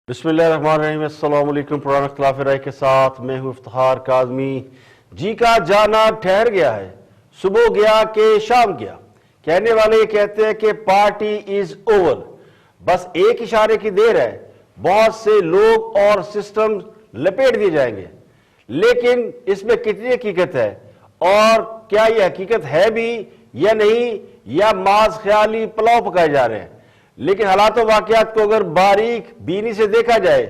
बिस्मिल्लाहिर्रहमानिर्रहीम। अस्सलाम वालेकुम। पुराना खिलाफ राय के साथ मैं हूं इफ्तिखार काज़मी। जी का जाना ठहर गया है, सुबह गया के शाम गया। कहने वाले कहते हैं कि पार्टी इज ओवर, बस एक इशारे की देर है, बहुत से लोग और सिस्टम लपेट दिए जाएंगे। लेकिन इसमें कितनी हकीकत है और क्या यह हकीकत है भी या नहीं, या माज ख्याली पुलाव पकाए जा रहे हैं। लेकिन हालात वाकयात को अगर बारीक बीनी से देखा जाए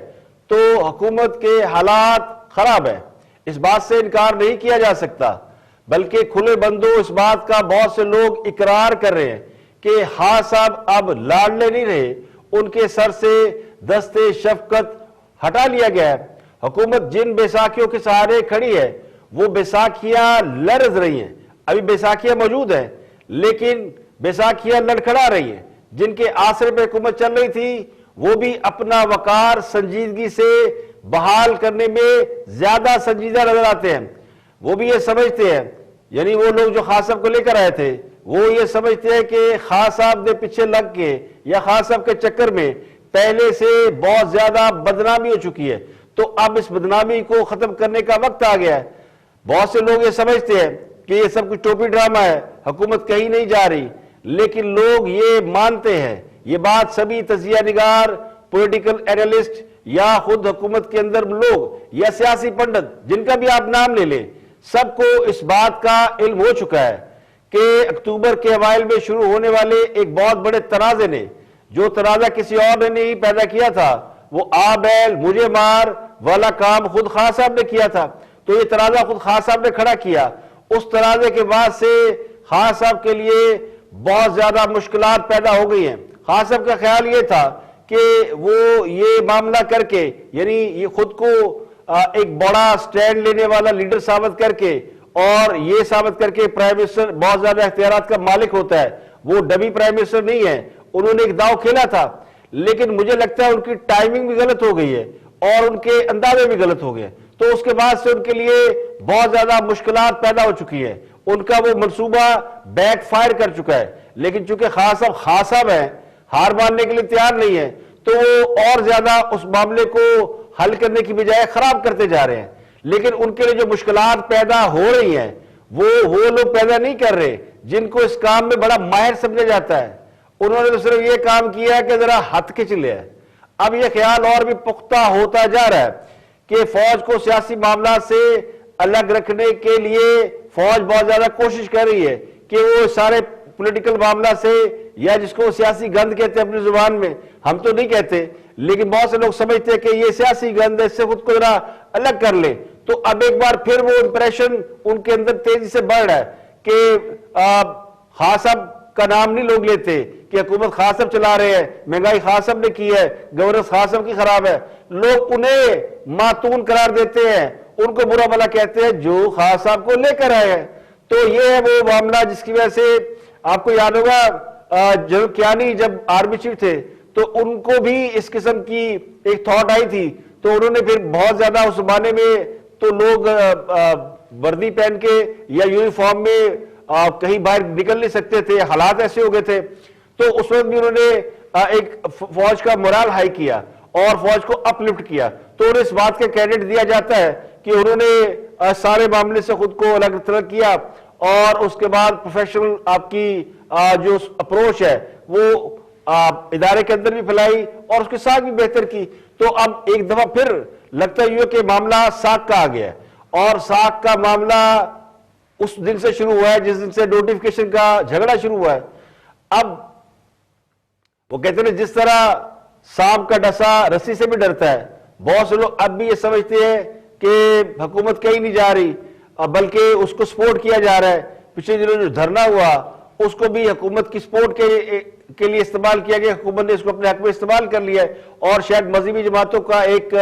तो हुकूमत के हालात खराब है, इस बात से इनकार नहीं किया जा सकता। बल्कि खुले बंदो इस बात का बहुत से लोग इकरार कर रहे हैं कि हाँ साहब अब लाडले नहीं रहे, उनके सर से दस्ते शफकत हटा लिया गया है। हुकूमत जिन बैसाखियों के सहारे खड़ी है वो बैसाखियां लरज रही हैं। अभी बैसाखियां मौजूद हैं लेकिन बैसाखियां लड़खड़ा रही हैं। जिनके आसरे पे हुकूमत चल रही थी वो भी अपना वकार संजीदगी से बहाल करने में ज्यादा संजीदा नजर आते हैं। वो भी ये समझते हैं, यानी वो लोग जो खान साहब को लेकर आए थे वो ये समझते हैं कि खान साहब ने पीछे लग के या खान साहब के चक्कर में पहले से बहुत ज्यादा बदनामी हो चुकी है, तो अब इस बदनामी को खत्म करने का वक्त आ गया है। बहुत से लोग ये समझते हैं कि ये सब कुछ टोपी ड्रामा है, हुकूमत कहीं नहीं जा रही। लेकिन लोग ये मानते हैं, ये बात सभी तजिया निगार, पॉलिटिकल एनालिस्ट या खुद हुकूमत के अंदर लोग या सियासी पंडित जिनका भी आप नाम ले लें, सबको इस बात का इल्म हो चुका है कि अक्टूबर के अवाइल में शुरू होने वाले एक बहुत बड़े तनाजे ने, जो तनाजा किसी और ने नहीं पैदा किया था, वो आ बैल मुझे मार वाला काम खुद खान साहब ने किया था। तो ये तनाजा खुद खान साहब ने खड़ा किया। उस तनाजे के बाद से खान साहब के लिए बहुत ज्यादा मुश्किलात पैदा हो गई हैं। खान साहब का ख्याल ये था कि वो ये मामला करके, यानी ये खुद को एक बड़ा स्टैंड लेने वाला लीडर साबित करके और ये साबित करके प्राइम मिनिस्टर बहुत ज्यादा इख्तियारात का मालिक होता है, वो डमी प्राइम मिनिस्टर नहीं है। उन्होंने एक दाव खेला था, लेकिन मुझे लगता है उनकी टाइमिंग भी गलत हो गई है और उनके अंदाजे भी गलत हो गए। तो उसके बाद से उनके लिए बहुत ज्यादा मुश्किलात पैदा हो चुकी है। उनका वो मंसूबा बैकफायर कर चुका है। लेकिन चूंकि खान साहब है, हार मानने के लिए तैयार नहीं है, तो वो और ज्यादा उस मामले को हल करने की बजाय खराब करते जा रहे हैं। लेकिन उनके लिए जो मुश्किलात पैदा हो रही हैं वो लोग पैदा नहीं कर रहे जिनको इस काम में बड़ा माहिर समझा जाता है। उन्होंने तो सिर्फ ये काम किया कि जरा हथ खिंच लिया। अब यह ख्याल और भी पुख्ता होता जा रहा है कि फौज को सियासी मामला से अलग रखने के लिए फौज बहुत ज्यादा कोशिश कर रही है कि वो सारे पॉलिटिकल मामला से, या जिसको सियासी गंद कहते हैं अपनी जुबान में, हम तो नहीं कहते लेकिन बहुत से लोग समझते हैं कि ये सियासी गंद है, इससे खुद को जरा अलग कर ले। तो अब एक बार फिर वो इंप्रेशन उनके अंदर तेजी से बढ़ रहा है कि खान साहब का नाम नहीं लोग लेते कि हुकूमत खान साहब चला रहे हैं, महंगाई खान साहब ने की है, गवर्नेंस खान साहब की खराब है। लोग उन्हें मातून करार देते हैं, उनको बुरा भला कहते हैं जो खान साहब को लेकर आए हैं। तो ये है वो मामला जिसकी वजह से आपको याद होगा जनरल कियानी जब आर्मी चीफ थे तो उनको भी इस किस्म की एक थॉट आई थी। तो उन्होंने फिर बहुत ज्यादा उस जमाने में तो लोग वर्दी पहन के या यूनिफॉर्म में कहीं बाहर निकल नहीं सकते थे, हालात ऐसे हो गए थे। तो उस वक्त भी उन्होंने एक फौज का मोरल हाई किया और फौज को अपलिफ्ट किया। तो उन्हें इस बात का क्रेडिट दिया जाता है कि उन्होंने सारे मामले से खुद को अलग थलग किया और उसके बाद प्रोफेशनल आपकी जो अप्रोच है वो इदारे के अंदर भी फैलाई और उसके साथ भी बेहतर की। तो अब एक दफा फिर लगता है कि मामला साख का आ गया और साख का मामला उस दिन से शुरू हुआ है जिस दिन से नोटिफिकेशन का झगड़ा शुरू हुआ है। अब वो कहते हैं जिस तरह सांप का डसा रस्सी से भी डरता है, बहुत से लोग अब भी ये समझते हैं कि हुकूमत कहीं नहीं जा रही बल्कि उसको सपोर्ट किया जा रहा है। पिछले दिनों जो धरना हुआ उसको भी हुकूमत की सपोर्ट के लिए इस्तेमाल किया गया, हुकूमत ने इसको अपने हक में इस्तेमाल कर लिया है और शायद मजहबी जमातों का एक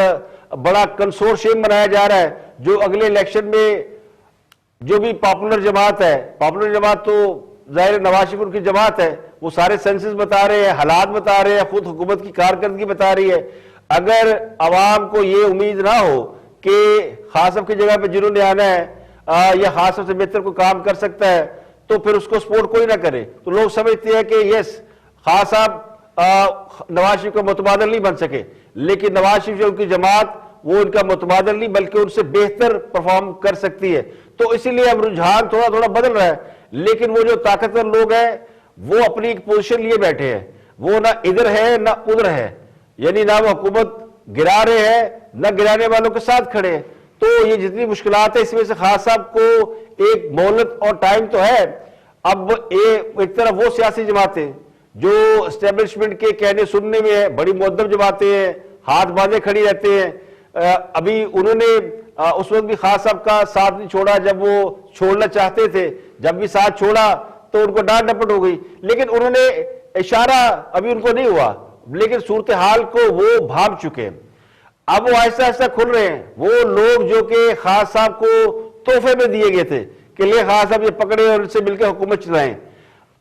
बड़ा कंसोर्शियम बनाया जा रहा है जो अगले इलेक्शन में जो भी पॉपुलर जमात है, पॉपुलर जमात तो जाहिर नवाज शरीफ उनकी जमात है, वो सारे सेंसस बता रहे हैं, हालात बता रहे हैं, खुद हुकूमत की कारकर्दगी बता रही है। अगर अवाम को ये उम्मीद ना हो कि खान साहब की जगह पे जिन्होंने आना है या खान साहब से बेहतर कोई काम कर सकता है तो फिर उसको सपोर्ट कोई ना करे। तो लोग समझते हैं कि यस खान साहब नवाज शरीफ का मुतबादल नहीं बन सके, लेकिन नवाज शरीफ जो उनकी जमात वो इनका मुतबादल नहीं बल्कि उनसे बेहतर परफॉर्म कर सकती है। तो इसीलिए अब रुझान थोड़ा थोड़ा बदल रहा है, लेकिन वो जो ताकतवर लोग हैं वो अपनी एक पोजीशन लिए बैठे हैं, वो ना इधर है ना उधर है, यानी ना वो हुकूमत गिरा रहे हैं ना गिराने वालों के साथ खड़े हैं। तो ये जितनी मुश्किलात है इसमें से खास साहब को एक मोहलत और टाइम तो है। अब एक तरफ वो सियासी जमातें जो एस्टेब्लिशमेंट के कहने सुनने में है, बड़ी मुअद्दब जमातें हैं, हाथ बांधे खड़ी रहते हैं। अभी उन्होंने उस वक्त भी खास साहब का साथ नहीं छोड़ा जब वो छोड़ना चाहते थे, जब भी साथ छोड़ा तो उनको डांट डपट हो गई, लेकिन उन्होंने इशारा अभी उनको नहीं हुआ, लेकिन सूरत हाल को वो भाग चुके हैं। अब वो आहिस्ता आहिस्ता खुल रहे हैं। वो लोग जो कि खास साहब को तोहफे में दिए गए थे कि ले खास साहब ये पकड़े और उनसे मिलकर हुकूमत चलाएं,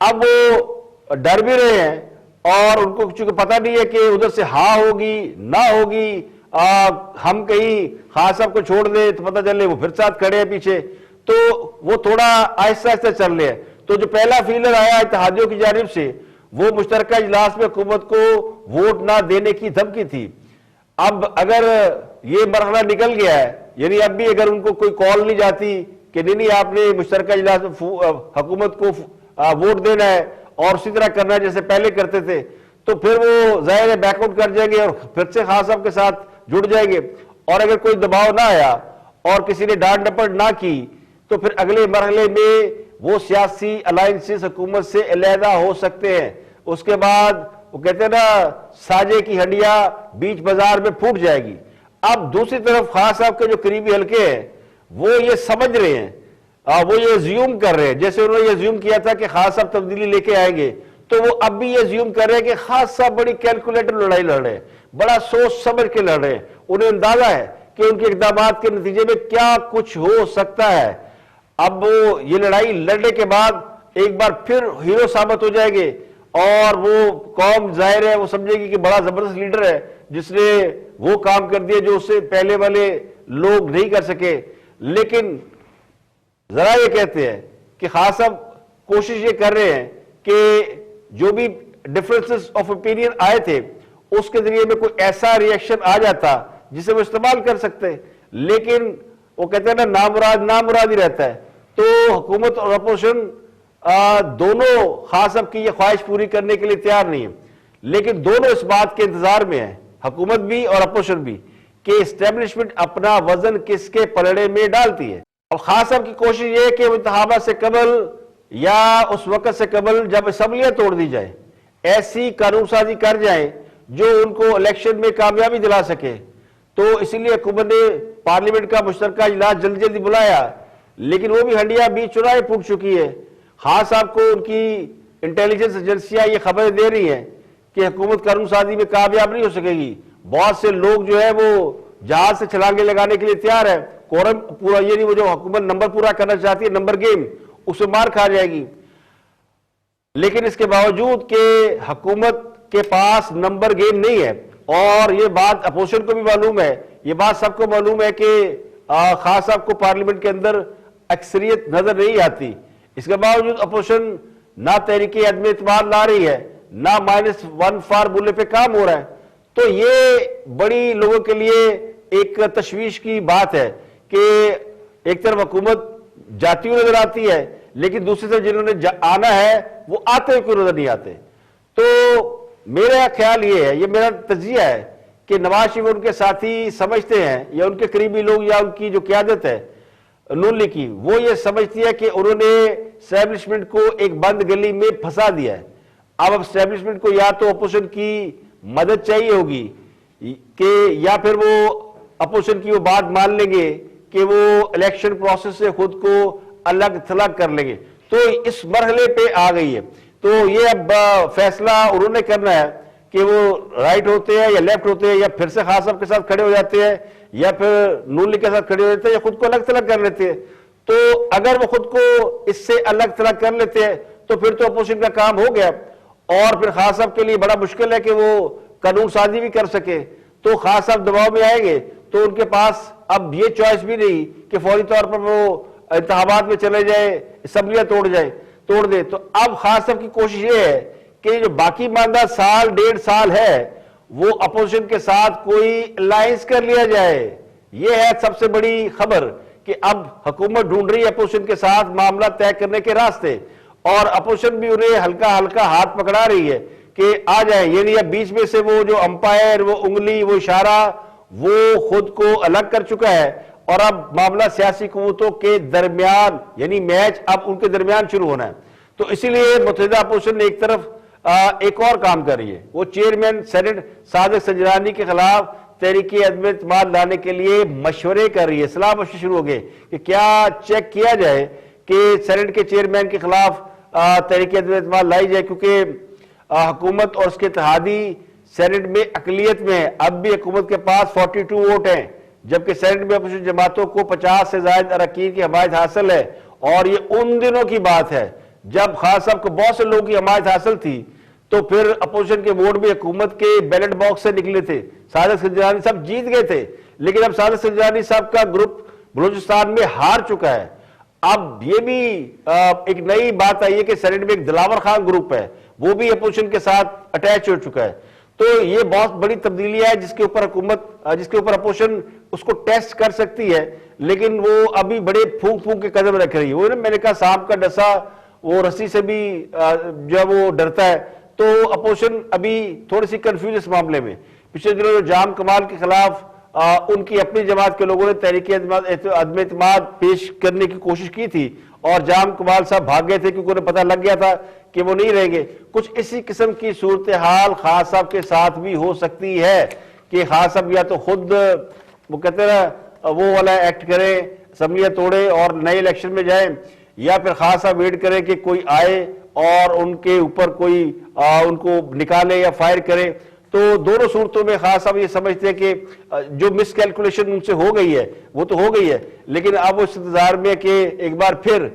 अब वो डर भी रहे हैं और उनको चूंकि पता नहीं है कि उधर से हाँ होगी ना होगी, हम कहीं खास साहब को छोड़ दें तो पता चले वो फिर साथ खड़े हैं पीछे, तो वो थोड़ा आहिस्ता आहिस्ता चल रहे हैं। तो जो पहला फीलर आया इत्तेहादियों की जानिब से वो मुश्तरका इजलास में हुकूमत को वोट ना देने की धमकी थी। अब अगर ये मरहला निकल गया है, यानी अब भी अगर उनको कोई कॉल नहीं जाती कि नहीं आपने मुश्तरका इजलास में हुकूमत को वोट देना है और उसी तरह करना है जैसे पहले करते थे, तो फिर वो जाहिर है बैकआउट कर जाएंगे और फिर से खास साहब के साथ जुड़ जाएंगे। और अगर कोई दबाव ना आया और किसी ने डांट डपट ना की तो फिर अगले मरहले में वो सियासी अलायंसेस हुकूमत से अलहदा हो सकते हैं। उसके बाद वो कहते हैं ना साजे की हंडिया बीच बाजार में फूट जाएगी। अब दूसरी तरफ खास साहब के जो करीबी हल्के हैं वो ये समझ रहे हैं, वो ये ज्यूम कर रहे हैं, जैसे उन्होंने ये ज्यूम किया था कि खास साहब तब्दीली लेके आएंगे, तो वो अब भी ये ज्यूम कर रहे हैं कि खास साहब बड़ी कैलकुलेटेड लड़ाई लड़ रहे हैं, बड़ा सोच समझ के लड़ रहे हैं। उन्हें अंदाजा है कि उनके इकदाम के नतीजे में क्या कुछ हो सकता है। अब वो ये लड़ाई लड़ने के बाद एक बार फिर हीरो साबित हो जाएंगे और वो कौम जाहिर है वो समझेगी कि बड़ा जबरदस्त लीडर है जिसने वो काम कर दिया जो उससे पहले वाले लोग नहीं कर सके। लेकिन जरा ये कहते हैं कि खास साहब कोशिश ये कर रहे हैं कि जो भी डिफरेंसेस ऑफ ओपिनियन आए थे उसके जरिए में कोई ऐसा रिएक्शन आ जाता जिसे वो इस्तेमाल कर सकते हैं, लेकिन वो कहते हैं ना नामुराद ही रहता है। तो हुकूमत और अपोजिशन दोनों खास साहब की ये ख्वाहिश पूरी करने के लिए तैयार नहीं है, लेकिन दोनों इस बात के इंतजार में है, हुकूमत भी और अपोजिशन भी, कि एस्टेब्लिशमेंट अपना वजन किसके पलड़े में डालती है। और खास साहब की कोशिश ये है कि इंतखाबात से कबल या उस वक्त से कबल जब असम्बलियां तोड़ दी जाए ऐसी कानून साजी कर जाए जो उनको इलेक्शन में कामयाबी दिला सके। तो इसीलिए हुकूमत ने पार्लियामेंट का मुश्तरका इजलास जल्दी जल्दी बुलाया, लेकिन वो भी हंडिया बीच चुनाव फूट चुकी है। खास साहब को उनकी इंटेलिजेंस एजेंसियां ये खबरें दे रही हैं कि हुकूमत कानून साजी में कामयाब नहीं हो सकेगी। बहुत से लोग जो है वो जहाज से छलांगे लगाने के लिए तैयार है, कोरम पूरा ये नहीं, वो जो हुकूमत नंबर पूरा करना चाहती है, नंबर गेम, उसे मार खा जाएगी। लेकिन इसके बावजूद कि हुकूमत के पास नंबर गेम नहीं है, और ये बात अपोजिशन को भी मालूम है, ये बात सबको मालूम है कि खास साहब को पार्लियामेंट के अंदर अक्सरियत नजर नहीं आती, इसके बावजूद अपोजिशन ना तहरीक अदम एतमाद ला रही है ना -1 फार्मूले पे काम हो रहा है। तो ये बड़ी लोगों के लिए एक तशवीश की बात है कि एक तरफ हुकूमत जाती हुई नजर आती है, लेकिन दूसरी तरफ जिन्होंने आना है वो आते हुए क्यों नजर नहीं आते। तो मेरा ख्याल ये है, ये मेरा तजिया है कि नवाज शरीफ उनके साथी समझते हैं या उनके करीबी लोग या उनकी जो क़यादत है नून लीग की, वो ये समझती है कि उन्होंने एस्टेब्लिशमेंट को एक बंद गली में फंसा दिया है। अब एस्टेब्लिशमेंट को या तो अपोजिशन की मदद चाहिए होगी कि या फिर वो अपोजिशन की वो बात मान लेंगे कि वो इलेक्शन प्रोसेस से खुद को अलग थलग कर लेंगे। तो इस मरहले पे आ गई है। तो ये अब फैसला उन्होंने करना है कि वो राइट होते हैं या लेफ्ट होते हैं, या फिर से खास साहब के साथ खड़े हो जाते हैं, या फिर नून लीग के साथ खड़े हो जाते हैं, या खुद को अलग थलग कर लेते हैं। तो अगर वो खुद को इससे अलग थलग कर लेते हैं तो फिर तो अपोजिशन का काम हो गया, और फिर खास साहब के लिए बड़ा मुश्किल है कि वो कानून साजी भी कर सके। तो खास साहब दबाव में आएंगे तो उनके पास अब ये चॉइस भी नहीं कि फौरी तौर पर वो इंतखाबात में चले जाए, असम्बलियां तोड़ दे। तो अब खास साहब की कोशिश ये है कि जो बाकी मानदा साल 1.5 साल है वो अपोजिशन के साथ कोई अलायंस कर लिया जाए। ये है सबसे बड़ी खबर कि अब हुकूमत ढूंढ रही है अपोजिशन के साथ मामला तय करने के रास्ते, और अपोजिशन भी उन्हें हल्का हल्का हाथ पकड़ा रही है कि आ जाए। यानी अब बीच में से वो जो अंपायर, वो उंगली, वो इशारा, वो खुद को अलग कर चुका है और अब मामला सियासी कुव्वतों के दरमियान, यानी मैच अब उनके दरमियान शुरू होना है। तो इसीलिए मुत्तहिदा अपोजिशन ने एक तरफ एक और काम कर रही है, वो चेयरमैन सेनेट सादिक सजरानी के खिलाफ तहरीक अदम एतमाद लाने के लिए मशवरे कर रही है। सलाह मशवरे शुरू हो गए कि क्या चेक किया जाए कि सेनेट के चेयरमैन के खिलाफ तहरीक अदम एतमाद लाई जाए, क्योंकि हुकूमत और उसके इत्तेहादी सेनेट में अकलियत में है। अब भी हुकूमत के पास 42 वोट हैं, जबकि सेनेट में अपोजिशन जमातों को 50 से ज्यादा अरकान की हमायत हासिल है। और ये उन दिनों की बात है जब खान साहब को बहुत से लोगों की हमायत हासिल थी, तो फिर अपोजिशन के वोट भी हुकूमत के बैलेट बॉक्स से निकले थे। सादिक सजरानी साहब जीत गए थे, लेकिन अब सादिक सजरानी साहब का ग्रुप बलूचिस्तान में हार चुका है। अब ये भी एक नई बात आई है कि सेनेट में एक दिलावर खान ग्रुप है, वो भी अपोजिशन के साथ अटैच हो चुका है। तो ये बहुत बड़ी तब्दीली है जिसके ऊपर हुकूमत, जिसके ऊपर अपोजिशन उसको टेस्ट कर सकती है, लेकिन वो अभी बड़े फूंक फूंक के कदम रख रही है। वो मैंने कहा सांप का डसा वो रस्सी से भी जब वो डरता है, तो अपोजिशन अभी थोड़ी सी कंफ्यूज इस मामले में। पिछले दिनों जो जाम कमाल के खिलाफ उनकी अपनी जमात के लोगों ने तहरीक अदम एतमाद पेश करने की कोशिश की थी और जाम कमाल साहब भाग गए थे क्योंकि उन्हें पता लग गया था कि वो नहीं रहेंगे। कुछ इसी किस्म की सूरत हाल खान साहब के साथ भी हो सकती है कि खान साहब या तो खुद वो कहते ना वो वाला एक्ट करें, असम्बलियां तोड़े और नए इलेक्शन में जाए, या फिर खान साहब वेट करें कि कोई आए और उनके ऊपर कोई उनको निकाले या फायर करे। तो दोनों सूरतों में खास साहब ये समझते हैं कि जो मिसकैलकुलेशन उनसे हो गई है वो तो हो गई है, लेकिन अब वो इस इंतजार में कि एक बार फिर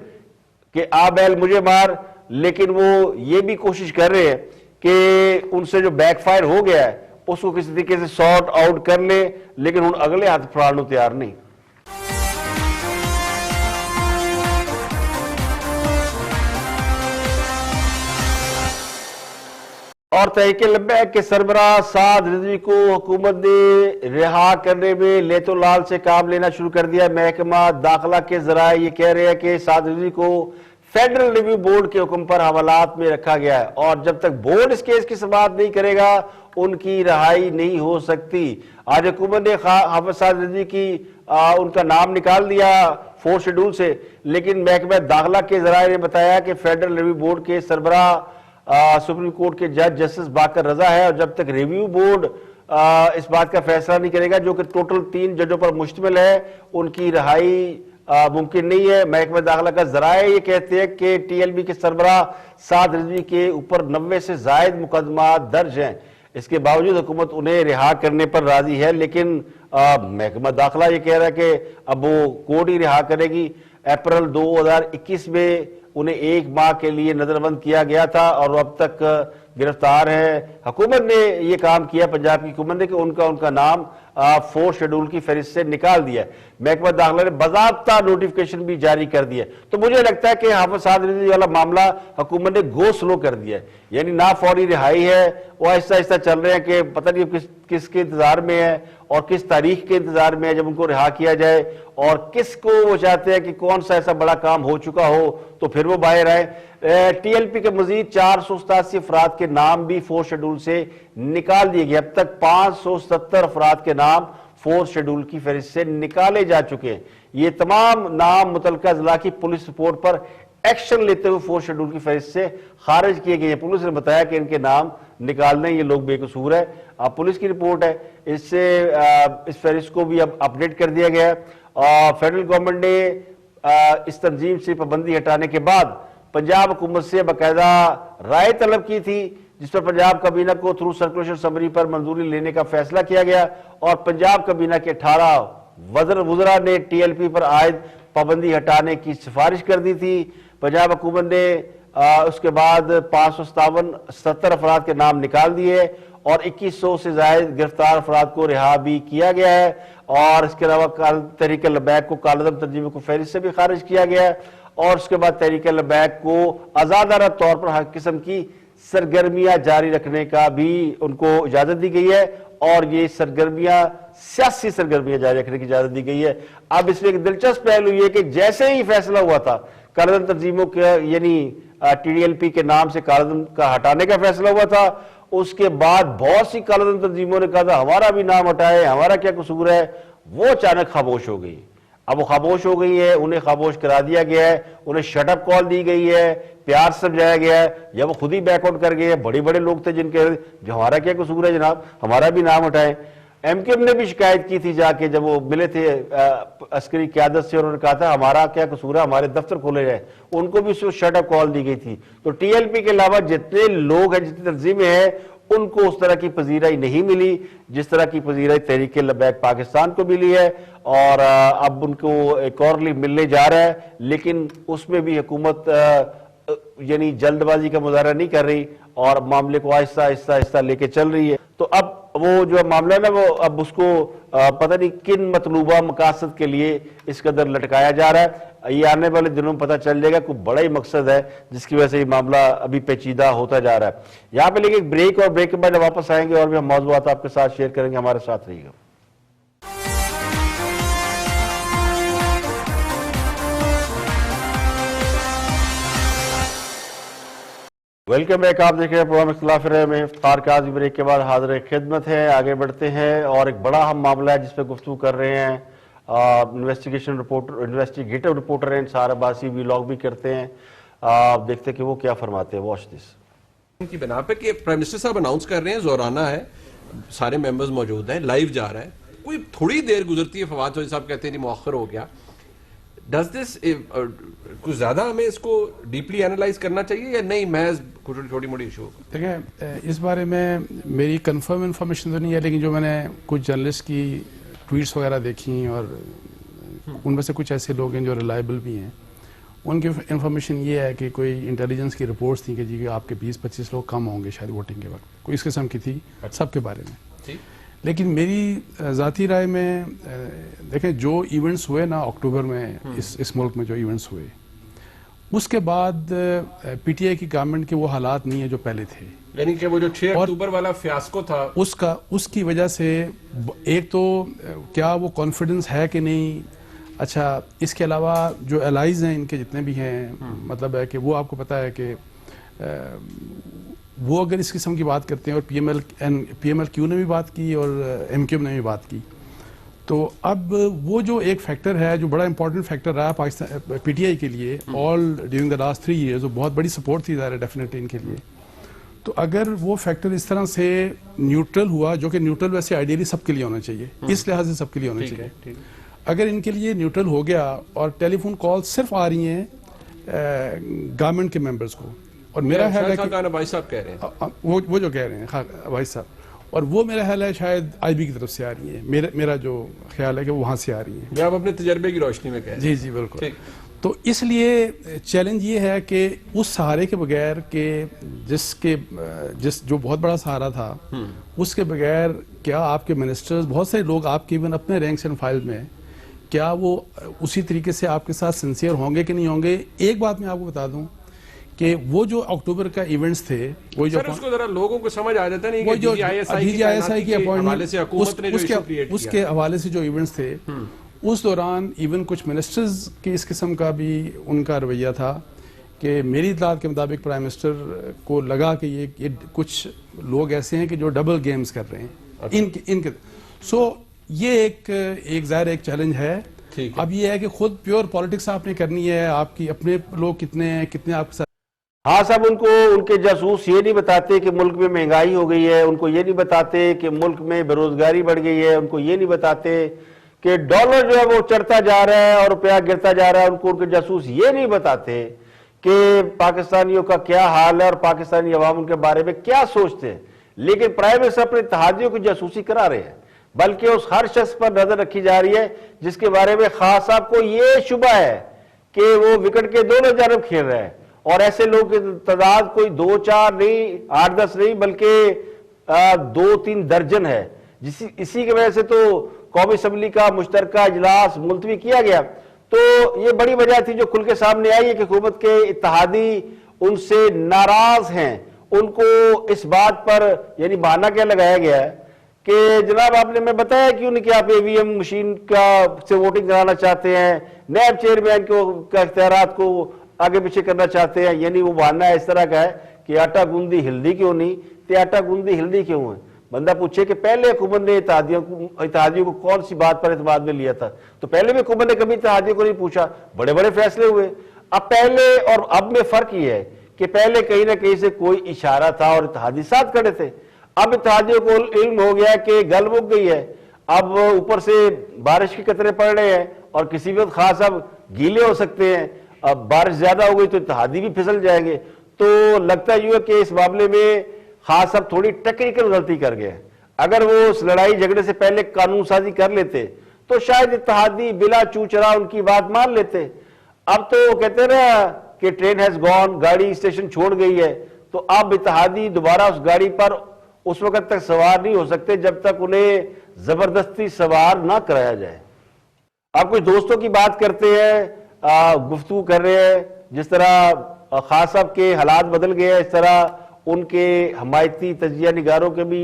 कि आ बैल मुझे मार, लेकिन वो ये भी कोशिश कर रहे हैं कि उनसे जो बैकफायर हो गया है उसको किसी तरीके से सॉर्ट आउट कर ले, लेकिन उन अगले हाथ फड़ाने तैयार नहीं। और तहरीक लब्बैक के सरबराह साद रिजवी को हुकूमत ने रिहा करने में लेतो लाल से काम लेना शुरू कर दिया। महकमा दाखिला के जराए ये कह रहे हैं कि साद रिजवी को फेडरल रिव्यू बोर्ड के हुक्म पर हवालात में रखा गया है और जब तक बोर्ड इस केस की समाअत नहीं करेगा उनकी रिहाई नहीं हो सकती। आज हुकूमत ने हाफिज साद रिजवी की उनका नाम निकाल दिया 4 शेड्यूल से, लेकिन महकमा दाखिला के जराए ने बताया कि फेडरल रिव्यू बोर्ड के सरबराह सुप्रीम कोर्ट के जज जस्टिस बाकर रजा है और जब तक रिव्यू बोर्ड इस बात का फैसला नहीं करेगा जो कि टोटल 3 जजों पर मुश्तमिल है, उनकी रिहाई मुमकिन नहीं है। महकमा दाखिला का जराए ये कहते हैं कि टीएलबी के सरबराह साद रिजवी के ऊपर 90 से जायद मुकदमा दर्ज हैं, इसके बावजूद हुकूमत उन्हें रिहा करने पर राजी है, लेकिन महकमा दाखिला ये कह रहा है कि अब वो कोर्ट ही रिहा करेगी। अप्रैल 2021 में उन्हें 1 माह के लिए नजरबंद किया गया था और अब तक गिरफ्तार है। हुकूमत ने यह काम किया, पंजाब की हुकूमत ने, कि उनका नाम 4 शेड्यूल की फहरिस्त से निकाल दिया। महकमा दाखिला ने बाज़ाब्ता नोटिफिकेशन भी जारी कर दिया। तो मुझे लगता है कि हाफिज साद रिजवी वाला मामला हुकूमत ने गो स्लो कर दिया है, यानी ना फौरी रिहाई है, वो आहिस्ता आहिस्ता चल रहे हैं कि पता नहीं किसके इंतजार में है और किस तारीख के इंतजार में है जब उनको रिहा किया जाए, और किसको वो चाहते हैं कि कौन सा ऐसा बड़ा काम हो चुका हो तो फिर वो बाहर आए। टीएलपी के मजीद 487 अफराद के नाम भी 4 शेड्यूल से निकाल दिए गए। अब तक 570 अफराद के नाम 4 शेड्यूल की फहरिस्त से निकाले जा चुके हैं। ये तमाम नाम मुतलका जिला की पुलिस रिपोर्ट पर एक्शन लेते हुए 4 शेड्यूल की फहरिस्त से खारिज किए गए हैं। पुलिस ने बताया कि इनके नाम निकालने ये लोग बेकसूर है। पुलिस की रिपोर्ट है, इससे इस फहरिस्त को भी अब अपडेट कर दिया गया है। फेडरल गवर्नमेंट ने इस तंजीम से पाबंदी हटाने के बाद पंजाब हुकूमत से बाकायदा राय तलब की थी, जिस पर पंजाब काबीना को थ्रू सर्कुलेशन समरी पर मंजूरी लेने का फैसला किया गया और पंजाब काबीना के 18 वज़रा ने टीएलपी पर आयद पाबंदी हटाने की सिफारिश कर दी थी। पंजाब हुकूमत ने उसके बाद 570 अफराद के नाम निकाल दिए और 2100 से ज्यादा गिरफ्तार अफराद को रिहा भी किया गया है। और इसके अलावा तहरीक लब्बैक को कालअदम तंजीमों को फहरिस्त से भी खारिज किया गया है और उसके बाद तहरीक लब्बैक को आजादाना तौर पर हर किस्म की सरगर्मियां जारी रखने का भी उनको इजाजत दी गई है और ये सरगर्मियां सियासी सरगर्मियां जारी रखने की इजाजत दी गई है। अब इसमें एक दिलचस्प पहलू ये कि जैसे ही फैसला हुआ था कालेधन तंजीमों के यानी TDLP के नाम से कालेधन का हटाने का फैसला हुआ था, उसके बाद बहुत सी कालेधन तंजीमों ने कहा था हमारा भी नाम हटाए, हमारा क्या कसूर है, वो अचानक खामोश हो गई। अब वो खामोश हो गई है, उन्हें खामोश करा दिया गया है, उन्हें शटअप कॉल दी गई है, प्यार से समझाया गया है, या वो खुद ही बैकआउट कर गए हैं। बड़े बड़े लोग थे जिनके जो हमारा क्या कसूर है जनाब, हमारा भी नाम हटाएं। MKM ने भी शिकायत की थी जाके, जब वो मिले थे अस्करी क़यादत से, उन्होंने कहा था हमारा क्या कसूर है, हमारे दफ्तर खोले जाए, उनको भी उसको शटअप कॉल दी गई थी। तो TLP के अलावा जितने लोग हैं, जितनी तंजीमें हैं, उनको उस तरह की पजीराई नहीं मिली जिस तरह की पजीराई तहरीक लब्बैक पाकिस्तान को मिली है, और अब उनको एक और मिलने जा रहा है। लेकिन उसमें भी हुकूमत यानी जल्दबाजी का मुजाहरा नहीं कर रही और मामले को आहिस्ता आहिस्ता आहिस्ता लेके चल रही है। तो अब वो जो मामला है ना, वो अब उसको पता नहीं किन मतलूबा मकासद के लिए इस कदर लटकाया जा रहा है। ये आने वाले दिनों में पता चल जाएगा, कोई बड़ा ही मकसद है जिसकी वजह से ये मामला अभी पेचीदा होता जा रहा है। यहाँ पे लेकिन एक ब्रेक, और ब्रेक के बाद वापस आएंगे और भी हम मौजूद आपके साथ शेयर करेंगे। हमारे साथ रहिएगा। वेलकम बैक, आप देख रहे हैं प्रोग्राम इख्तिलाफ राय में इफ्तार काज़मी। ब्रेक के बाद हाजिर खिदमत है, आगे बढ़ते हैं और एक बड़ा हम मामला है जिस पर गुफ्तगू कर रहे हैं। इन्वेस्टिगेशन रिपोर्टर, इन्वेस्टिगेटिव रिपोर्टर हैं सार अब्बासी, व्लॉग भी करते हैं। आप देखते हैं कि वो क्या फरमाते हैं। Watch this. उनकी बिना पे कि प्राइम मिनिस्टर साहब अनाउंस कर रहे हैं, जोराना है, सारे मेंबर्स मौजूद हैं, लाइव जा रहा है, कोई थोड़ी देर गुजरती है, फवाद चौधरी साहब कहते हैं जी मौखर हो गया। डज दिस कुछ ज्यादा हमें इसको डीपली एनालाइज करना चाहिए या नहीं, महज छोटी मोटी इशू? देखिए, इस बारे में मेरी कंफर्म इन्फॉर्मेशन तो नहीं है, लेकिन जो मैंने कुछ जर्नलिस्ट की ट्वीट्स वगैरह देखी और उनमें से कुछ ऐसे लोग हैं जो रिलायबल भी हैं, उनकी इन्फॉर्मेशन ये है कि कोई इंटेलिजेंस की रिपोर्ट्स थी कि जी आपके 20-25 लोग कम होंगे शायद वोटिंग के वक्त, कोई इस किस्म की थी सबके बारे में। लेकिन मेरी ज़ाती राय में देखें, जो इवेंट्स हुए ना अक्टूबर में इस मुल्क में जो इवेंट्स हुए, उसके बाद PTI की गवर्नमेंट के वो हालात नहीं है जो पहले थे। यानी कि वो जो 6 अक्टूबर वाला फियास्को था उसकी वजह से एक तो क्या वो कॉन्फिडेंस है कि नहीं। अच्छा, इसके अलावा जो एलाइज हैं इनके जितने भी हैं, मतलब है कि वो आपको पता है कि वो अगर इस किस्म की बात करते हैं, और PMLQ ने भी बात की और MKM ने भी बात की, तो अब वो जो एक फैक्टर है जो बड़ा इंपॉर्टेंट फैक्टर रहा पाकिस्तान PTI के लिए all during the last 3 years, वो बहुत बड़ी सपोर्ट थी डेफिनेटली इनके लिए। तो अगर वो फैक्टर इस तरह से न्यूट्रल हुआ, जो कि न्यूट्रल वैसे आइडियली सबके लिए होना चाहिए, इस लिहाज से सबके लिए होना चाहिए, अगर इनके लिए न्यूट्रल हो गया और टेलीफोन कॉल सिर्फ आ रही हैं गवर्नमेंट के मेंबर्स को, और मेरा ख्याल है कि भाई साहब कह रहे हैं वो जो कह रहे हैं भाई साहब, और वो मेरा ख्याल है शायद IB की तरफ से आ रही है, मेरा जो ख्याल है कि वो वहाँ से आ रही है। आप अपने तजर्बे की रोशनी में कह रहे हैं। जी बिल्कुल। तो इसलिए चैलेंज ये है कि उस सहारे के बगैर के जिस जो बहुत बड़ा सहारा था, उसके बगैर क्या आपके मिनिस्टर्स, बहुत सारे लोग आपके इवन अपने रैंक्स एंड फाइल में, क्या वो उसी तरीके से आपके साथ सिंसियर होंगे कि नहीं होंगे। एक बात मैं आपको बता दूं कि वो जो अक्टूबर का इवेंट्स थे, वो जो उसको जरा लोगों को समझ आ जाता नहीं, वो जो DGISI की अपॉइंटमेंट उसके हवाले से जो इवेंट्स थे, उस दौरान इवन कुछ मिनिस्टर्स की इस किस्म का भी उनका रवैया था कि मेरी इत्तलात के मुताबिक प्राइम मिनिस्टर को लगा कि ये कुछ लोग ऐसे हैं कि जो डबल गेम्स कर रहे हैं इनके। सो ये एक ज़ाहिर एक चैलेंज है। अब ये है कि खुद प्योर पॉलिटिक्स आपने करनी है, आपकी अपने लोग कितने आपके साथ। हाँ साहब, उनके जासूस ये नहीं बताते कि मुल्क में महंगाई हो गई है, उनको ये नहीं बताते कि मुल्क में बेरोजगारी बढ़ गई है, उनको ये नहीं बताते कि डॉलर जो है वो चढ़ता जा रहा है और रुपया गिरता जा रहा है। उनके जासूस ये नहीं बताते कि पाकिस्तानियों का क्या हाल है और पाकिस्तानी अवाम उनके बारे में क्या सोचते हैं। लेकिन प्राइम मिनिस्टर अपने इत्तेहादियों की जासूसी करा रहे हैं, बल्कि उस हर शख्स पर नजर रखी जा रही है जिसके बारे में खास साहब को ये शुबा है कि वो विकेट के दोनों जानब खेल रहा है। और ऐसे लोगों की तादाद कोई 2-4 नहीं, 8-10 नहीं, बल्कि 2-3 दर्जन है। इसी की वजह से तो कौमी असम्बली का मुश्तरका इजलास मुलतवी किया गया। तो ये बड़ी वजह थी जो खुल के सामने आई है कि हुकूमत के इत्तेहादी उनसे नाराज हैं, उनको इस बात पर यानी बहाना क्या लगाया गया है कि जनाब आपने मैं बताया क्यों नहीं कि आप ईवीएम मशीन का से वोटिंग कराना चाहते हैं, नैब चेयरमैन का इख्तियारात को आगे पीछे करना चाहते हैं। यानी वो बहाना इस तरह का है कि आटा गूंदी हिल्दी क्यों नहीं, तो आटा गूंदी हिल्दी क्यों है। बंदा पूछे कि पहले हुकूमत ने इत्तेहादियों को कौन सी बात पर एतमाद में लिया था, तो पहले भी हुकूमत ने कभी इत्तेहादियों को नहीं पूछा, बड़े बड़े फैसले हुए। अब पहले और अब में फर्क ये है कि पहले कहीं ना कहीं से कोई इशारा था और इत्तेहादी साथ खड़े थे। अब इत्तेहादियों को इल्म हो गया कि गल मुक गई है, अब ऊपर से बारिश के कतरे पड़ रहे हैं और किसी वक्त खास अब गीले हो सकते हैं, अब बारिश ज्यादा हो गई तो इत्तेहादी भी फिसल जाएंगे। तो लगता यूं है कि इस मामले में खास अब थोड़ी टेक्निकल गलती कर गए। अगर वो उस लड़ाई झगड़े से पहले कानून साजी कर लेते तो शायद इत्तेहादी बिला चूचरा उनकी बात मान लेते। अब तो कहते ना कि ट्रेन हैज गॉन, गाड़ी स्टेशन छोड़ गई है, तो अब इत्तेहादी दोबारा उस गाड़ी पर उस वक्त तक सवार नहीं हो सकते जब तक उन्हें जबरदस्ती सवार ना कराया जाए। आप कुछ दोस्तों की बात करते हैं, गुफ्तगू कर रहे हैं, जिस तरह खास साहब के हालात बदल गए हैं, इस तरह उनके हमायती तजिया निगारों के भी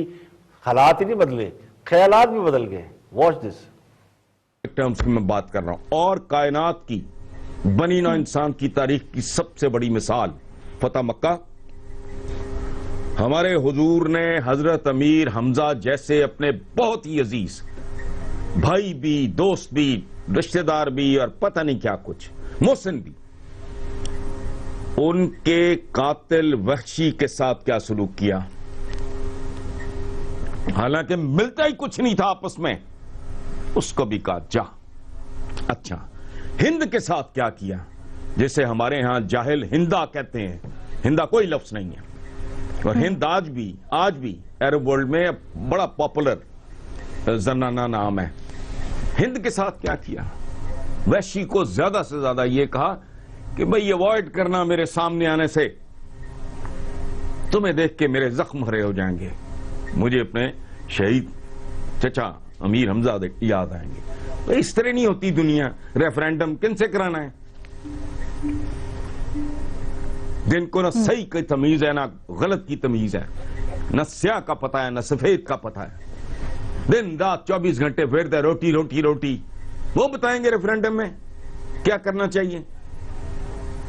हालात ही नहीं बदले, ख्यालात भी बदल गए। वॉच दिस टर्म्स की मैं बात कर रहा हूं। और कायनात की बनी नौ इंसान की तारीख की सबसे बड़ी मिसाल फतह मक्का। हमारे हुजूर ने हजरत अमीर हमजा जैसे अपने बहुत ही अजीज भाई भी, दोस्त भी, रिश्तेदार भी और पता नहीं क्या कुछ, मोहसिन भी, उनके कातिल वहशी के साथ क्या सलूक किया। हालांकि मिलता ही कुछ नहीं था आपस में, उसको भी कहा जा। अच्छा, हिंद के साथ क्या किया, जिसे हमारे यहां जाहिल हिंदा कहते हैं। हिंदा कोई लफ्ज नहीं है और हिंद आज भी अरब वर्ल्ड में बड़ा पॉपुलर जनाना नाम है। हिंद के साथ क्या किया, वहशी को ज्यादा से ज्यादा यह कहा कि भाई अवॉइड करना मेरे सामने आने से, तुम्हें देख के मेरे जख्म हरे हो जाएंगे, मुझे अपने शहीद चचा अमीर हमजा याद आएंगे। तो इस तरह नहीं होती दुनिया। रेफरेंडम किन से कराना है, जिनको न सही की तमीज है ना गलत की तमीज है, न स्याह का पता है न सफेद का पता है, दिन रात 24 घंटे फिरते रोटी रोटी रोटी, वो बताएंगे रेफरेंडम में क्या करना चाहिए।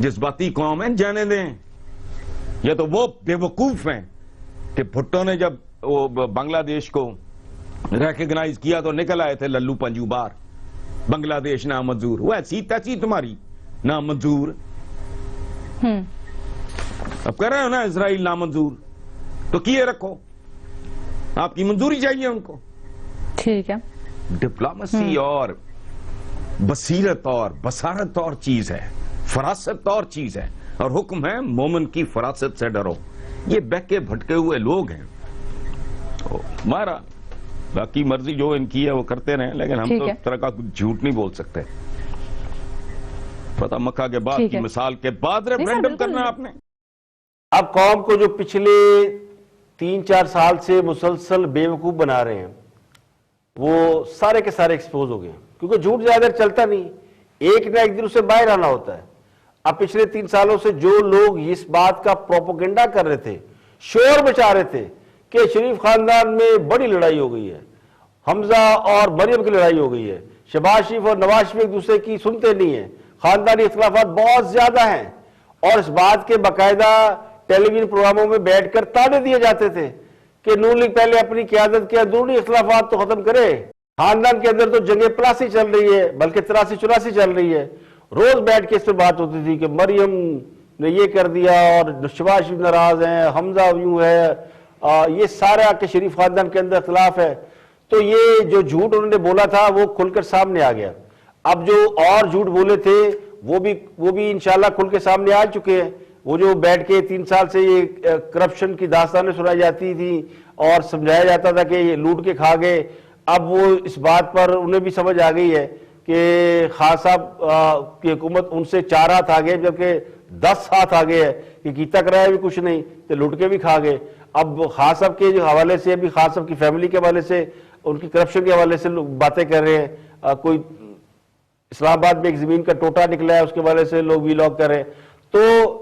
जज्बाती कौम है, जाने दें। ये तो वो बेवकूफ हैं कि भुट्टो ने जब वो बांग्लादेश को रिकॉग्नाइज किया तो निकल आए थे लल्लू पंजू बार, बांग्लादेश नामंजूर। वो ऐसी तैसी तुम्हारी नामंजूर। अब कह रहे हो ना इजराइल नामंजूर, तो किए रखो, आपकी मंजूरी चाहिए उनको। ठीक है, डिप्लोमेसी और बसीरत और बसारत और चीज है, फरासत और चीज है, और हुक्म है मोमिन की फरासत से डरो। ये बहके भटके हुए लोग हैं, तो हमारा बाकी मर्जी जो इनकी है वो करते रहे, लेकिन हम तो इस तरह का कुछ झूठ नहीं बोल सकते। फतह मक्का के बाद की मिसाल के बाद रेफरेंडम करना आपने। अब कौम को जो पिछले 3-4 साल से मुसलसल बेवकूफ बना रहे हैं वो सारे के सारे एक्सपोज हो गए, क्योंकि झूठ ज्यादा चलता नहीं, एक ना एक दिन उससे बाहर आना होता है। अब पिछले 3 सालों से जो लोग इस बात का प्रोपोगेंडा कर रहे थे, शोर मचा रहे थे कि शरीफ खानदान में बड़ी लड़ाई हो गई है, हमजा और मरियम की लड़ाई हो गई है, शहबाज शरीफ और नवाज शरीफ एक दूसरे की सुनते नहीं है, खानदानी इख्तिलाफात बहुत ज्यादा हैं, और इस बात के बाकायदा टेलीविजन प्रोग्रामों में बैठकर ताने दिए जाते थे कि नून लीग पहले अपनी क़यादत के अंदरूनी इख्तिलाफात तो खत्म करे। खानदान के अंदर तो जंगे प्लासी चल रही है, बल्कि 83-84 चल रही है। रोज बैठ के इस पर बात होती थी कि मरियम ने ये कर दिया और शहबाज शरीफ नाराज हैं, हमजा यूं है, ये सारा के शरीफ खानदान के अंदर इख्तिलाफ है। तो ये जो झूठ उन्होंने बोला था वो खुलकर सामने आ गया। अब जो और झूठ बोले थे वो भी इंशाल्लाह खुल के सामने आ चुके हैं। वो जो बैठ के 3 साल से ये करप्शन की दास्तानें सुनाई जाती थी और समझाया जाता था कि ये लूट के खा गए, अब वो इस बात पर उन्हें भी समझ आ गई है कि खान साहब की हुकूमत उनसे 4 हाथ आ गए, जबकि 10 हाथ आ गए है कि कीता कराया भी कुछ नहीं तो लूट के भी खा गए। अब खान साहब के हवाले से, अभी खान साहब की फैमिली के हवाले से, उनकी करप्शन के हवाले से लोग बातें कर रहे हैं। कोई इस्लामाबाद में एक जमीन का टोटा निकला है, उसके हवाले से लोग वीलॉग कर रहे हैं। तो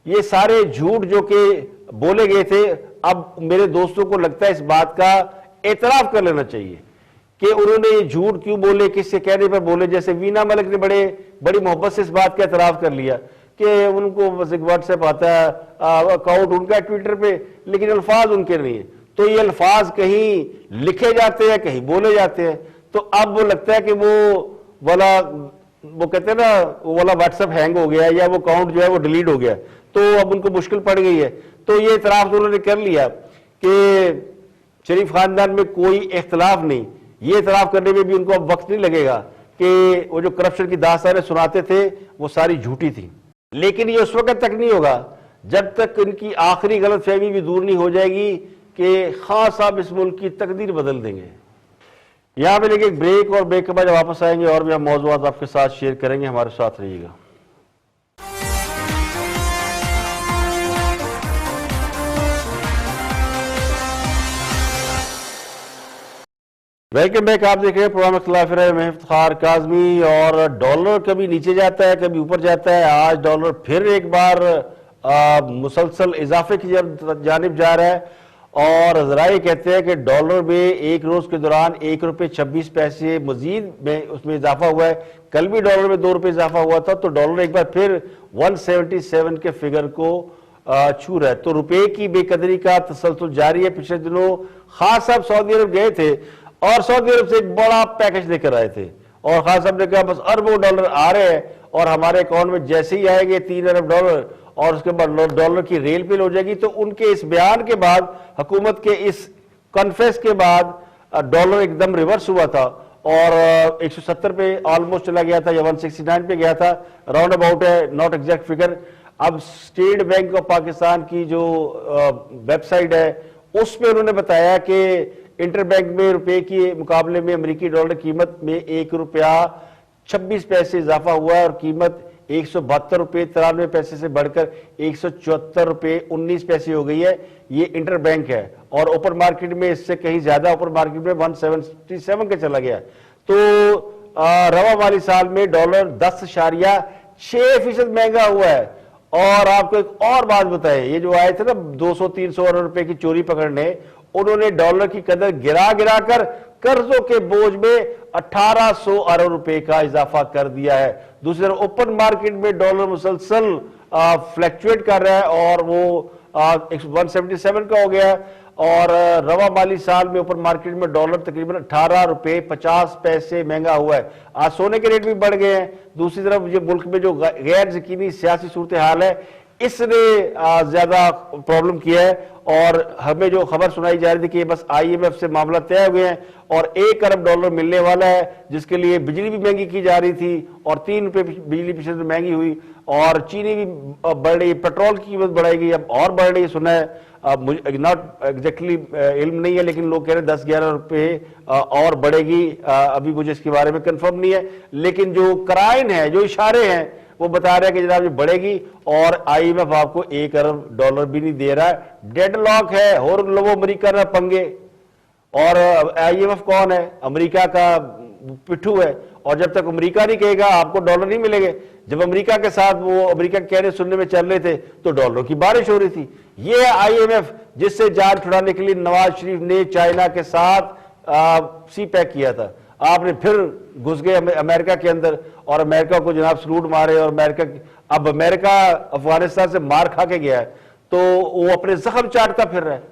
ये सारे झूठ जो कि बोले गए थे। अब मेरे दोस्तों को लगता है इस बात का एतराफ कर लेना चाहिए कि उन्होंने ये झूठ क्यों बोले, किसके कहने पर बोले। जैसे वीना मलिक ने बड़ी मोहब्बत से इस बात का एतराफ कर लिया कि उनको बस एक व्हाट्सएप आता है, अकाउंट उनका है ट्विटर पे, लेकिन अल्फाज उनके नहीं है। तो ये अल्फाज कहीं लिखे जाते हैं, कहीं बोले जाते हैं। तो अब वो लगता है कि वो कहते हैं ना, वो वाला व्हाट्सएप हैंग हो गया या वो अकाउंट जो है वो डिलीट हो गया, तो अब उनको मुश्किल पड़ गई है। तो ये इतराफ तो उन्होंने कर लिया कि शरीफ खानदान में कोई इख्तलाफ नहीं। ये इतराफ करने में भी उनको अब वक्त नहीं लगेगा कि वो जो करप्शन की दास्तानें सुनाते थे वो सारी झूठी थी। लेकिन ये उस वक्त तक नहीं होगा जब तक इनकी आखिरी गलतफहमी भी दूर नहीं हो जाएगी कि खान साहब इस मुल्क की तकदीर बदल देंगे। यहां पे लेके एक ब्रेक, और ब्रेक के बाद वापस आएंगे और भी हम मौज़ूआत आपके साथ शेयर करेंगे। हमारे साथ रहिएगा। Welcome back. आप देख रहे हैं प्रोग्राम इख्तिलाफ राय में इफ्तिखार काज़मी। और डॉलर कभी नीचे जाता है, कभी ऊपर जाता है। आज डॉलर फिर एक बार मुसलसल इजाफे की जानिब जा रहा है और ज़राए कहते हैं कि डॉलर में एक रोज के दौरान ₹1.26 मजीद में उसमें इजाफा हुआ है। कल भी डॉलर में ₹2 इजाफा हुआ था, तो डॉलर एक बार फिर 177 के फिगर को छू रहा है। तो रुपए की बेकदरी का तसलसल जारी है। पिछले दिनों खान साहब सऊदी अरब गए थे और सऊदी अरब से एक बड़ा पैकेज लेकर आए थे और खान साहब ने कहा बस अरबों डॉलर आ रहे हैं और हमारे अकाउंट में जैसे ही आएंगे $3 अरब और उसके बाद डॉलर की रेल पे हो जाएगी। तो उनके इस बयान के बाद, हुकूमत के इस कॉन्फ्रेंस के बाद डॉलर एकदम रिवर्स हुआ था और 170 पे ऑलमोस्ट चला गया था या 169 पे गया था, राउंड अबाउट है, नॉट एग्जैक्ट फिगर। अब स्टेट बैंक ऑफ पाकिस्तान की जो वेबसाइट है उस पर उन्होंने बताया कि इंटरबैंक में रुपए के मुकाबले में अमेरिकी डॉलर कीमत में ₹1.26 इजाफा हुआ है और कीमत ₹172.93 से बढ़कर ₹174.19 हो गई है। ये इंटरबैंक है और ओपन मार्केट में इससे कहीं ज्यादा, ओपन मार्केट में 177 के चला गया। तो रवा माली साल में डॉलर 10.6% महंगा हुआ है। और आपको एक और बात बताएं, ये जो आए थे ना 200-300 अरब रुपए की चोरी पकड़ने, उन्होंने डॉलर की कदर गिरा कर कर्जों के बोझ में 1800 अरब रुपए का इजाफा कर दिया है। दूसरी तरफ ओपन मार्केट में डॉलर मुसलसल फ्लैक्चुएट कर रहा है और वो 177 का हो गया है। और रवा माली साल में ओपन मार्केट में डॉलर तकरीबन ₹18.50 महंगा हुआ है। आज सोने के रेट भी बढ़ गए हैं। दूसरी तरफ ये मुल्क में जो गैर यकीनी सियासी सूरत हाल है इसने ज्यादा प्रॉब्लम किया है। और हमें जो खबर सुनाई जा रही थी कि बस IMF से मामला तय हो गए हैं और $1 अरब मिलने वाला है, जिसके लिए बिजली भी महंगी की जा रही थी और ₹3 बिजली पिछले दिन महंगी हुई और चीनी भी बढ़ रही, पेट्रोल की कीमत बढ़ाई अब और बढ़ रही है। सुना है, मुझे नॉट एग्जैक्टली इल्म नहीं है, लेकिन लोग कह रहे हैं 10-11 रुपए और बढ़ेगी। अभी मुझे इसके बारे में कंफर्म नहीं है, लेकिन जो कराइन है, जो इशारे हैं, वो बता रहे हैं कि जनाब ये बढ़ेगी। और IMF आपको $1 अरब भी नहीं दे रहा है। डेडलॉक है और लोगों अमरीका ना पंगे। और IMF कौन है? अमेरिका का पिट्ठू है। और जब तक अमेरिका नहीं कहेगा आपको डॉलर नहीं मिलेंगे। जब अमेरिका के साथ वो अमेरिका के कहने सुनने में चल रहे थे तो डॉलरों की बारिश हो रही थी। ये IMF जिससे जान छुड़ाने के लिए नवाज शरीफ ने चाइना के साथ CPEC किया था। आपने फिर घुस गए अमेरिका के अंदर और अमेरिका को जनाब सलूट मारे। और अब अमेरिका अफगानिस्तान से मार खा के गया है तो वो अपने जख्म चाटता फिर रहा है।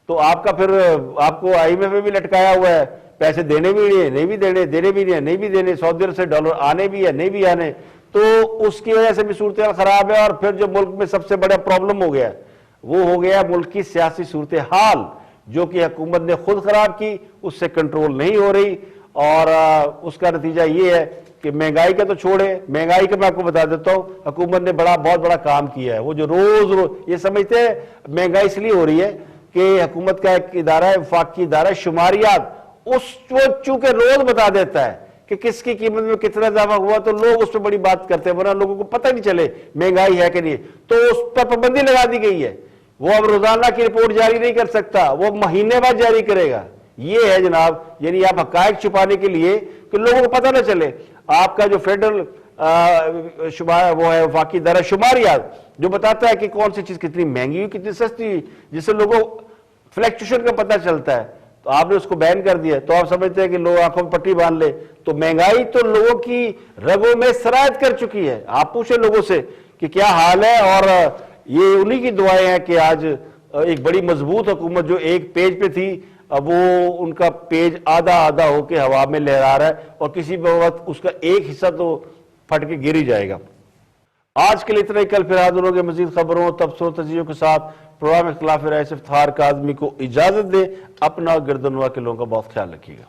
तो आपको IMF में भी लटकाया हुआ है, पैसे देने भी नहीं है, नहीं भी देने, देने भी नहीं है, नहीं भी देने, सऊदी अरब से डॉलर आने भी है, नहीं भी आने। तो उसकी वजह से भी सूरत हाल खराब है। और फिर जो मुल्क में सबसे बड़ा प्रॉब्लम हो गया वो हो गया मुल्क की सियासी सूरत हाल, जो कि हुकूमत ने खुद खराब की, उससे कंट्रोल नहीं हो रही। और उसका नतीजा ये है कि महंगाई का तो छोड़े, महंगाई का मैं आपको बता देता हूं, हुकूमत ने बहुत बड़ा काम किया है। वो जो रोज ये समझते हैं महंगाई इसलिए हो रही है कि हुकूमत का एक इदारा है, वफाकी इदारा शुमारियात, वो चूंकि रोज बता देता है कि किसकी कीमत में कितना इजाफा हुआ, तो लोग उस पर बड़ी बात करते हैं, वरना लोगों को पता नहीं चले महंगाई है कि नहीं। तो उस पर पाबंदी लगा दी गई है। वो अब रोजाना की रिपोर्ट जारी नहीं कर सकता, वो महीने बाद जारी करेगा। ये है जनाब, यानी आप हकायक छुपाने के लिए कि लोगों को पता ना चले। आपका जो फेडरल शुमार वो है वफाकी दर शुमारियात जो बताता है कि कौन सी चीज कितनी महंगी हुई कितनी सस्ती हुई, जिससे लोगों फ्लैक्चुएशन का पता चलता है। तो आपने उसको बैन कर दिया, तो आप समझते हैं कि लोग आंखों में पट्टी बांध ले। तो महंगाई तो लोगों की रगों में सरायत कर चुकी है। आप पूछे लोगों से कि क्या हाल है, और ये उन्हीं की दुआएं हैं कि आज एक बड़ी मजबूत हुकूमत जो एक पेज पे थी, अब वो उनका पेज आधा आधा होके हवा में लहरा रहा है और किसी वक्त उसका एक हिस्सा तो फट के गिर ही जाएगा। आज के लिए इतना ही। कल फिर हाजिर होंगे मजीद खबरों तबसरों तजीयों के साथ। प्रोग्राम इख्तिलाफ राय से इफ्तिखार काज़मी को इजाजत दे। अपना गर्दनवा के लोगों का बहुत ख्याल रखिएगा।